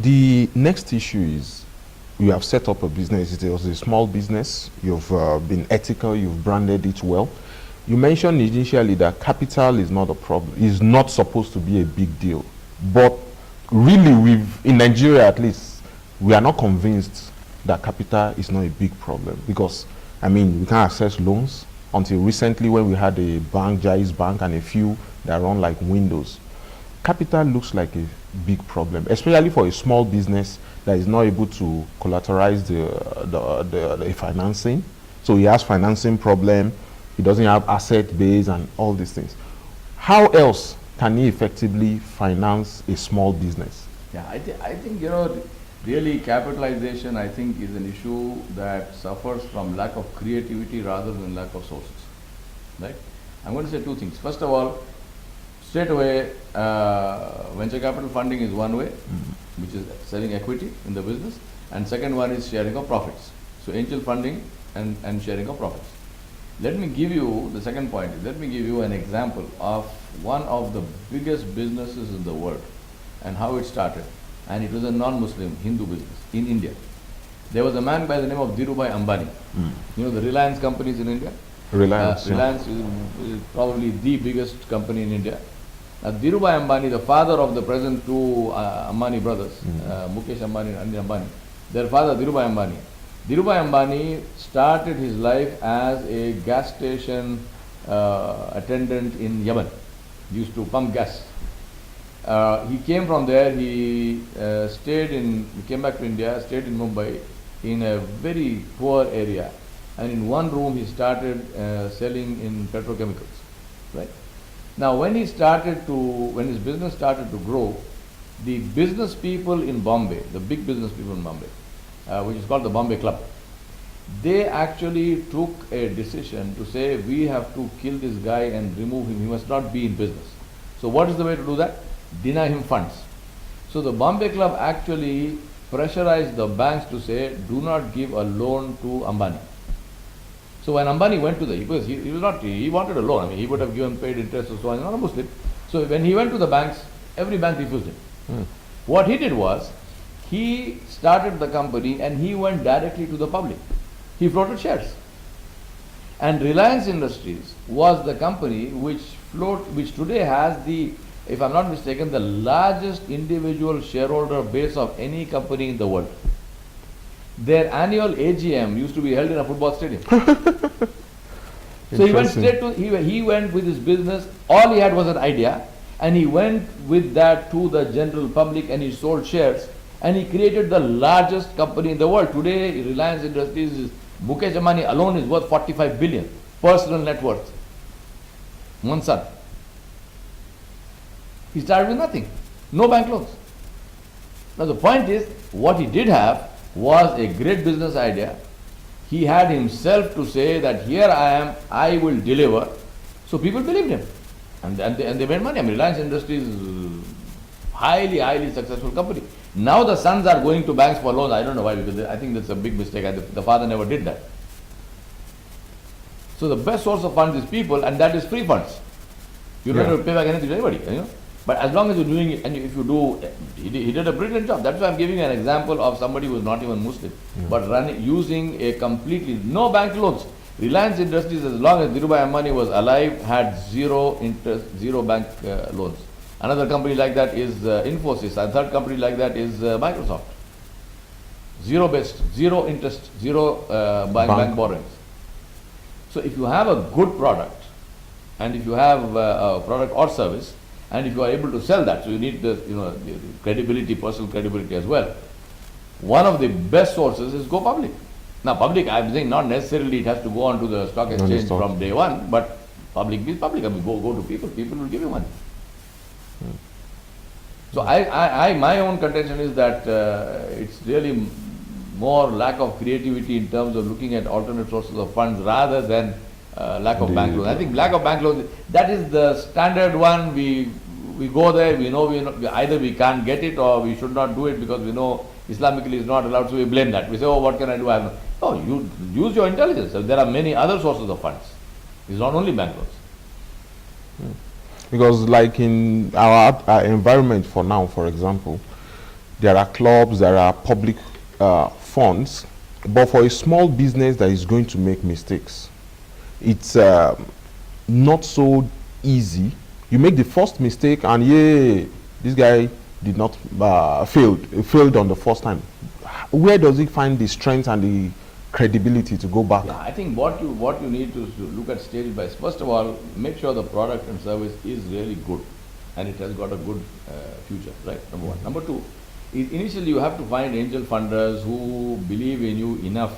The next issue is you have set up a business. It was a small business. You've been ethical. You've branded it well. You mentioned initially that capital is not a problem. Is not supposed to be a big deal. But really, in Nigeria at least, we are not convinced that capital is not a big problem, because I mean we can't access loans until recently when we had a bank, Jai's Bank, and a few that run like Windows. Capital looks like a big problem, especially for a small business that is not able to collateralize the financing. So he has financing problem, he doesn't have asset base and all these things. How else can he effectively finance a small business? Yeah, I think, really capitalization, I think, is an issue that suffers from lack of creativity rather than lack of sources, right? I'm going to say two things. First of all, straight away, venture capital funding is one way, which is selling equity in the business, and second one is sharing of profits. So angel funding and sharing of profits. Let me give you, the second point is, let me give you an example of one of the biggest businesses in the world and how it started. And it was a non-Muslim Hindu business in India. There was a man by the name of Dhirubhai Ambani. You know the Reliance companies in India? Reliance. Reliance is probably the biggest company in India. Dhirubhai Ambani, the father of the present two Ambani brothers, Mukesh Ambani and Anil Ambani, their father Dhirubhai Ambani. Dhirubhai Ambani started his life as a gas station attendant in Yemen. He used to pump gas. He came from there, he came back to India, stayed in Mumbai in a very poor area, and in one room he started selling in petrochemicals, right? Now when his business started to grow, the business people in Bombay, the big business people in Bombay, which is called the Bombay Club, they actually took a decision to say, we have to kill this guy and remove him, he must not be in business. So what is the way to do that? Deny him funds. So the Bombay Club actually pressurized the banks to say, do not give a loan to Ambani. So when Ambani went to he wanted a loan. I mean, he would have paid interest or so on. He's not a Muslim. So when he went to the banks, every bank refused him. What he did was, he started the company and he went directly to the public. He floated shares. And Reliance Industries was the company which today has if I'm not mistaken, the largest individual shareholder base of any company in the world. Their annual AGM used to be held in a football stadium. So he went straight to, he went with his business, all he had was an idea, and he went with that to the general public and he sold shares, and he created the largest company in the world. Today, Reliance Industries, Mukesh Ambani alone is worth 45 billion, personal net worth. One son. He started with nothing, no bank loans. Now the point is, what he did have was a great business idea. He had himself to say that here I am, I will deliver. So people believed him, and they made money. I mean, Reliance Industries is highly successful company. Now the sons are going to banks for loans. I don't know why, because I think that's a big mistake. The father never did that. So the best source of funds is people, and that is free funds. You don't have to pay back anything to anybody, But as long as you're doing it, and if you do, he did a brilliant job. That's why I'm giving you an example of somebody who is not even Muslim, but using a completely, no bank loans. Reliance Industries, as long as Dhirubhai Ambani was alive, had zero interest, zero bank loans. Another company like that is Infosys. A third company like that is Microsoft. Zero interest, zero bank borrowings. So if you have a good product, and if you have a product or service, and if you are able to sell that, so you need the credibility, personal credibility as well. One of the best sources is go public. Now public, I'm saying not necessarily it has to go on to the stock exchange from day one, but public means public. I mean, go to people will give you money. So my own contention is that it's really more lack of creativity in terms of looking at alternate sources of funds rather than lack of bank loans. I think lack of bank loans, that is the standard one. We go there, we know either we can't get it or we should not do it because we know Islamically is not allowed, so we blame that. We say, oh, what can I do? No, you use your intelligence. So there are many other sources of funds. It's not only bank loans. Because like in our environment for now, for example, there are clubs, there are public funds, but for a small business that is going to make mistakes, it's not so easy. You make the first mistake and yeah, this guy did not failed on the first time. Where does he find the strength and the credibility to go back? Yeah, I think what you need to look at stage by, first of all, make sure the product and service is really good and it has got a good future, right? Number one. Number two, is initially you have to find angel funders who believe in you enough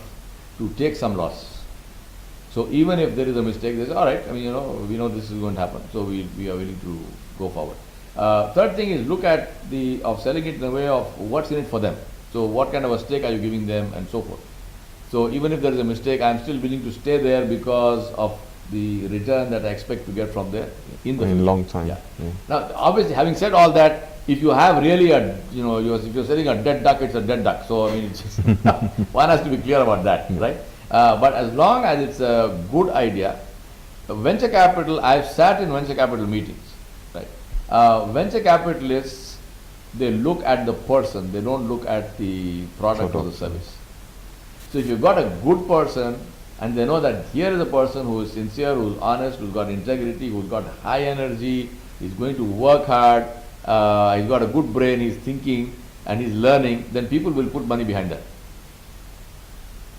to take some loss. So even if there is a mistake, they say, all right, I mean, we know this is going to happen, so we are willing to go forward. Third thing is look at selling it in a way of what's in it for them. So what kind of a stake are you giving them and so forth. So even if there is a mistake, I'm still willing to stay there because of the return that I expect to get from there in a long time. Yeah. Yeah. Now, obviously, having said all that, if you have really if you're selling a dead duck, it's a dead duck. So I mean, it's just one has to be clear about that, right? But as long as it's a good idea, venture capital, I've sat in venture capital meetings, right? Venture capitalists, they look at the person, they don't look at the product or the service. So if you've got a good person and they know that here is a person who is sincere, who's honest, who's got integrity, who's got high energy, he's going to work hard, he's got a good brain, he's thinking and he's learning, then people will put money behind that.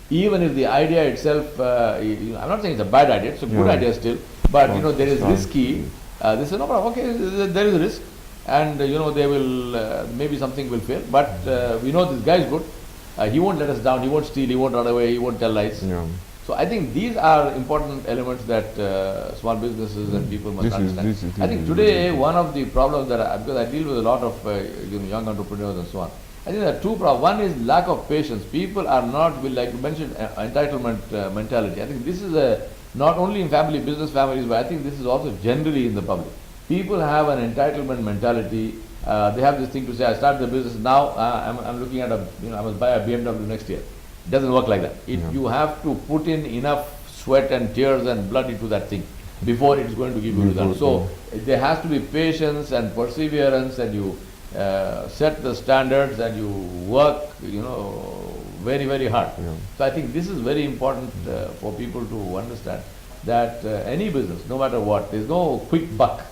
Even if the idea itself, I'm not saying it's a bad idea, it's a good idea still, but there is risky. They say, no problem, okay, there is a risk, and they will, maybe something will fail, but we know this guy is good, he won't let us down, he won't steal, he won't run away, he won't tell lies. Yeah. So I think these are important elements that small businesses and people must understand. I think today one of the problems because I deal with a lot of young entrepreneurs and so on, I think there are two problems. One is lack of patience. People are not, like you mentioned, entitlement mentality. I think this is not only in business families, but I think this is also generally in the public. People have an entitlement mentality. They have this thing to say, I start the business now, I'm looking at I must buy a BMW next year. It doesn't work like that. You have to put in enough sweat and tears and blood into that thing before it's going to give you results. So there has to be patience and perseverance, and you set the standards and you work, very, very hard. Yeah. So I think this is very important for people to understand that any business, no matter what, there's no quick buck.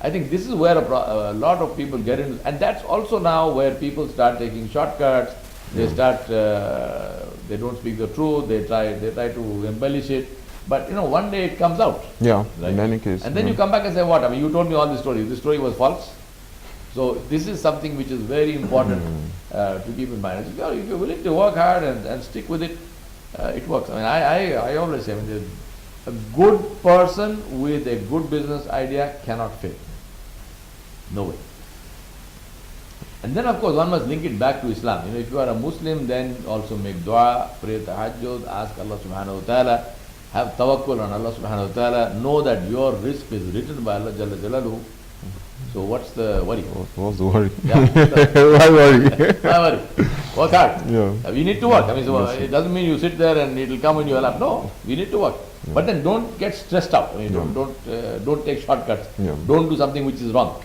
I think this is where a lot of people get into, and that's also now where people start taking shortcuts. They start, they don't speak the truth. They try to embellish it. But one day it comes out. Yeah. Right? In any case. And then you come back and say, what? I mean, you told me all this story. This story was false. So this is something which is very important to keep in mind. If you're willing to work hard and stick with it, it works. I mean, I always say, a good person with a good business idea cannot fail. No way. And then of course one must link it back to Islam. If you are a Muslim, then also make dua, pray tahajjud, ask Allah subhanahu wa ta'ala, have tawakkul on Allah subhanahu wa ta'ala, know that your risk is written by Allah Jalla Jalaluhu. So what's the worry? What's the worry? Yeah. Why worry? Why worry? Work hard. Yeah. We need to work. I mean, so it doesn't mean you sit there and it will come in your lap. No, we need to work. Yeah. But then don't get stressed out. I mean, don't take shortcuts. Yeah. Don't do something which is wrong.